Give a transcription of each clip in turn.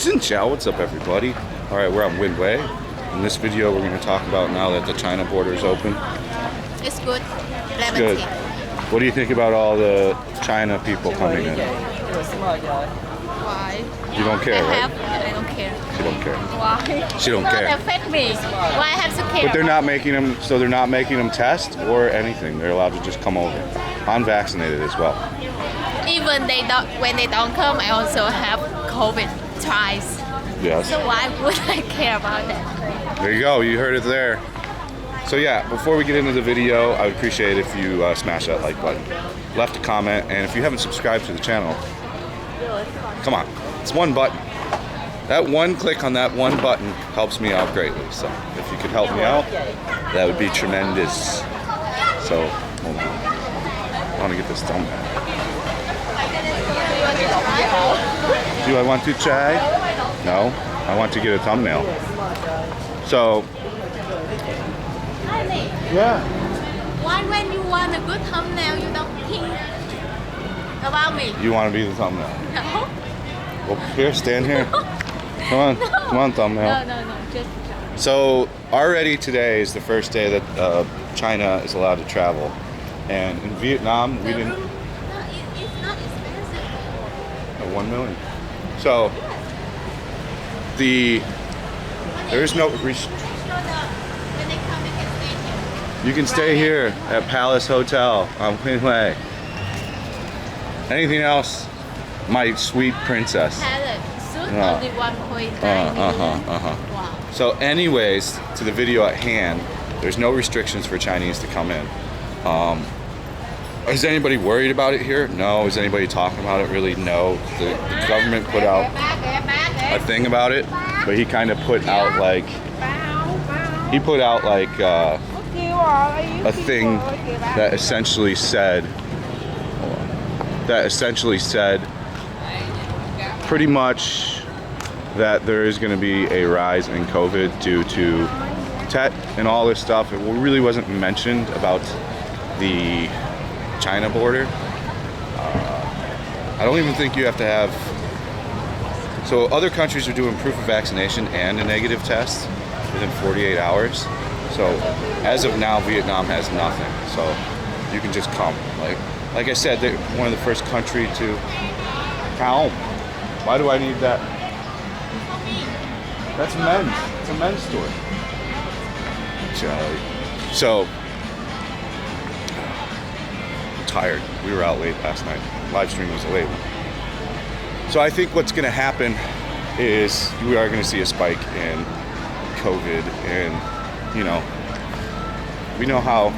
Xin Chao, what's up everybody? Alright, we're on Windway. In this video we're going to talk about now that the China border is open. It's good. Lemon Good. tea. What do you think about all the China people coming in? Why? You don't care, right? I don't care. She don't care. Why? She don't It care. not affect me. Why I have to care? But they're not making them, so they're not making them test or anything. They're allowed to just come over. Unvaccinated as well. Even when they don't come, I also have COVID twice. Yes. So why would I care about that? There you go, you heard it there. So yeah, before we get into the video, I would appreciate it if you smash that like button, left a comment, and if you haven't subscribed to the channel, come on, it's one button. That one click on that one button helps me out greatly. So if you could help me out, that would be tremendous. So hold on, I want to get this thumbnail. Do I want to try? No, I want to get a thumbnail. So, yeah. Why when you want a good thumbnail, you don't think about me? You want to be the thumbnail? No. Well, here, stand here. Come on, No. come on, thumbnail. No, just So, already today is the first day that China is allowed to travel. And in Vietnam, we didn't... No, it's not expensive. 1 million. So, there is no... When they come, they can stay here. You can stay here at Palace Hotel on Windway. Anything else, my sweet princess? Palette. Soon Yeah. only 1.9 million. Wow. So anyways, to the video at hand, there's no restrictions for Chinese to come in. Is anybody worried about it here? No. Is anybody talking about it? Really? No. The government put out a thing about it, but he kind of put out like, a thing that essentially said pretty much that there is going to be a rise in COVID due to Tet and all this stuff. It really wasn't mentioned about the China border. I don't even think you have to have. So other countries are doing proof of vaccination and a negative test within 48 hours. So as of now, Vietnam has nothing. So you can just come. Like I said, they're one of the first country to count. Why do I need that? That's men's. It's a men's store. So I'm tired. We were out late last night. Live stream was a late one. So I think what's going to happen is we are going to see a spike in COVID, and you know, we know how.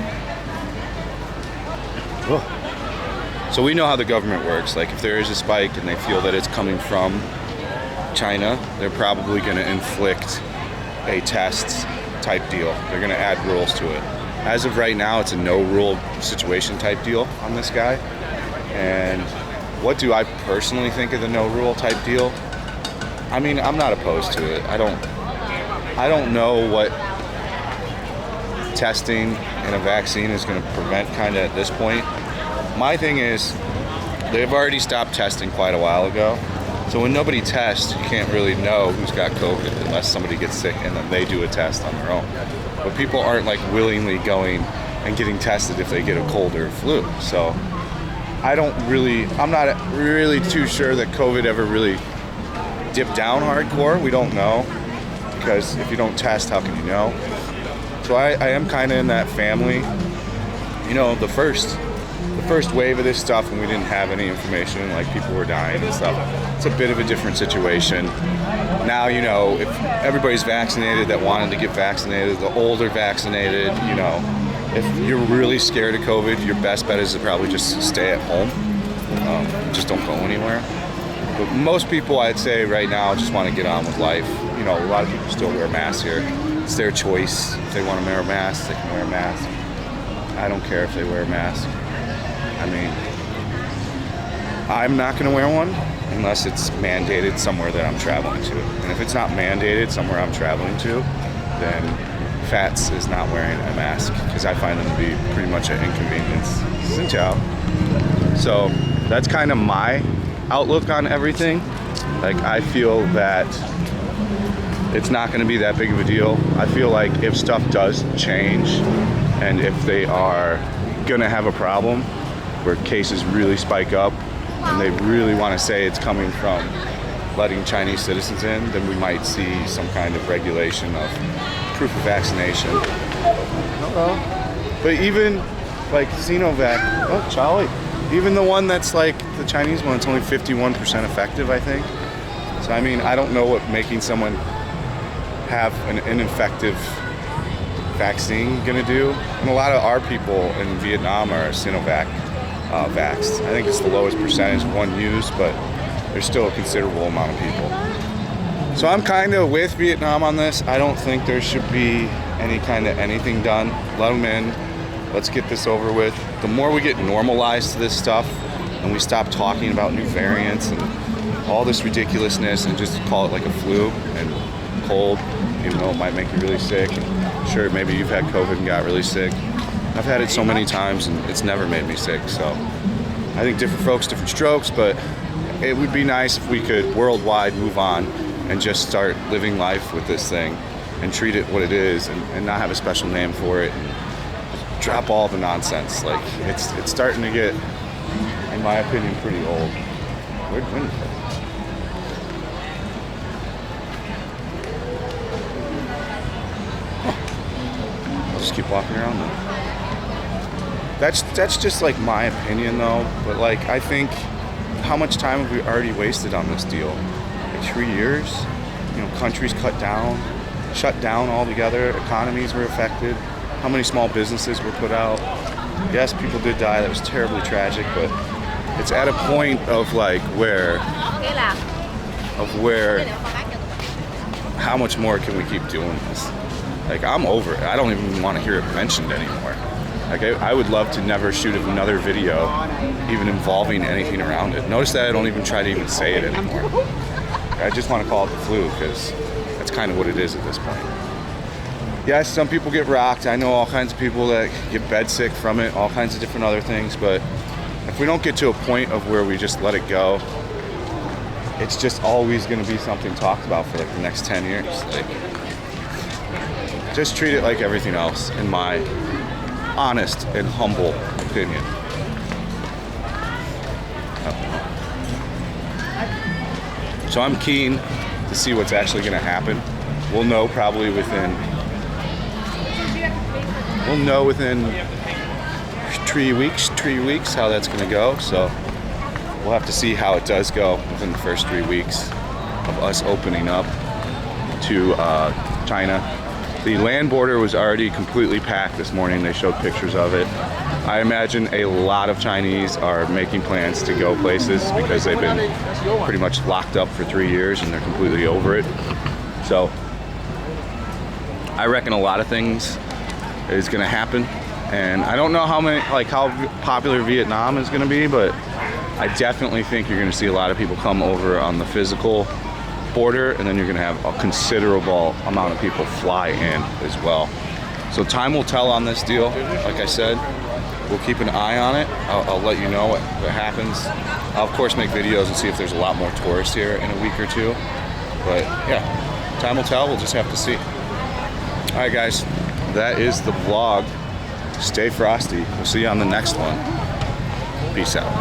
So we know how the government works. Like if there is a spike and they feel that it's coming from China, they're probably going to inflict a test type deal. They're going to add rules to it. As of right now, it's a no rule situation type deal on this guy. And what do I personally think of the no rule type deal? I mean, I'm not opposed to it. I don't know what testing and a vaccine is going to prevent kind of at this point. My thing is, they've already stopped testing quite a while ago. So when nobody tests, you can't really know who's got COVID unless somebody gets sick and then they do a test on their own. But people aren't like willingly going and getting tested if they get a cold or a flu. So I'm not really too sure that COVID ever really dipped down hardcore. We don't know, because if you don't test, how can you know? So I am kind of in that family. You know, the first wave of this stuff, when we didn't have any information, like people were dying and stuff, it's a bit of a different situation. Now, you know, if everybody's vaccinated that wanted to get vaccinated, the older vaccinated, you know, if you're really scared of COVID, your best bet is to probably just stay at home. Just don't go anywhere. But most people, I'd say right now, just want to get on with life. You know, a lot of people still wear masks here. It's their choice. If they want to wear a mask, they can wear a mask. I don't care if they wear a mask. I mean, I'm not going to wear one unless it's mandated somewhere that I'm traveling to. And if it's not mandated somewhere I'm traveling to, then Fats is not wearing a mask, because I find them to be pretty much an inconvenience. Xin Chao. So that's kind of my outlook on everything. Like, I feel that it's not going to be that big of a deal. I feel like if stuff does change and if they are going to have a problem where cases really spike up and they really want to say it's coming from letting Chinese citizens in, then we might see some kind of regulation of proof of vaccination. Hello. But even like Sinovac, oh Charlie, even the one that's like the Chinese one, it's only 51% effective, I think. So I mean, I don't know what making someone have an ineffective vaccine gonna do. And a lot of our people in Vietnam are Sinovac vaxxed. I think it's the lowest percentage one used, but there's still a considerable amount of people. So I'm kind of with Vietnam on this. I don't think there should be any kind of anything done. Let them in. Let's get this over with. The more we get normalized to this stuff and we stop talking about new variants and all this ridiculousness and just call it like a flu and cold, even though it might make you really sick. And sure, maybe you've had COVID and got really sick. I've had it so many times and it's never made me sick. So I think different folks, different strokes, but it would be nice if we could worldwide move on and just start living life with this thing and treat it what it is and not have a special name for it and drop all the nonsense. Like, it's starting to get, in my opinion, pretty old. Where'd Winnie go? I'll just keep walking around then. That's just like my opinion though, but like I think, how much time have we already wasted on this deal? Like 3 years? You know, countries shut down altogether, economies were affected, how many small businesses were put out. Yes, people did die, that was terribly tragic, but it's at a point of like where, how much more can we keep doing this? Like, I'm over it. I don't even want to hear it mentioned anymore. Like, I would love to never shoot another video even involving anything around it. Notice that I don't even try to even say it anymore. I just want to call it the flu because that's kind of what it is at this point. Yes, some people get rocked. I know all kinds of people that get bed sick from it, all kinds of different other things, but if we don't get to a point of where we just let it go, it's just always going to be something talked about for like the next 10 years. Like, just treat it like everything else, in my honest and humble opinion. So I'm keen to see what's actually going to happen. We'll know probably within 3 weeks how that's going to go. So we'll have to see how it does go within the first 3 weeks of us opening up to China. The land border was already completely packed this morning. They showed pictures of it. I imagine a lot of Chinese are making plans to go places because they've been pretty much locked up for 3 years and they're completely over it. So I reckon a lot of things is going to happen, and I don't know how popular Vietnam is going to be, but I definitely think you're going to see a lot of people come over on the physical border, and then you're going to have a considerable amount of people fly in as well. So time will tell on this deal. Like I said, we'll keep an eye on it. I'll let you know what happens. I'll of course make videos and see if there's a lot more tourists here in a week or two. But yeah, time will tell. We'll just have to see. All right, guys, that is the vlog. Stay frosty. We'll see you on the next one. Peace out.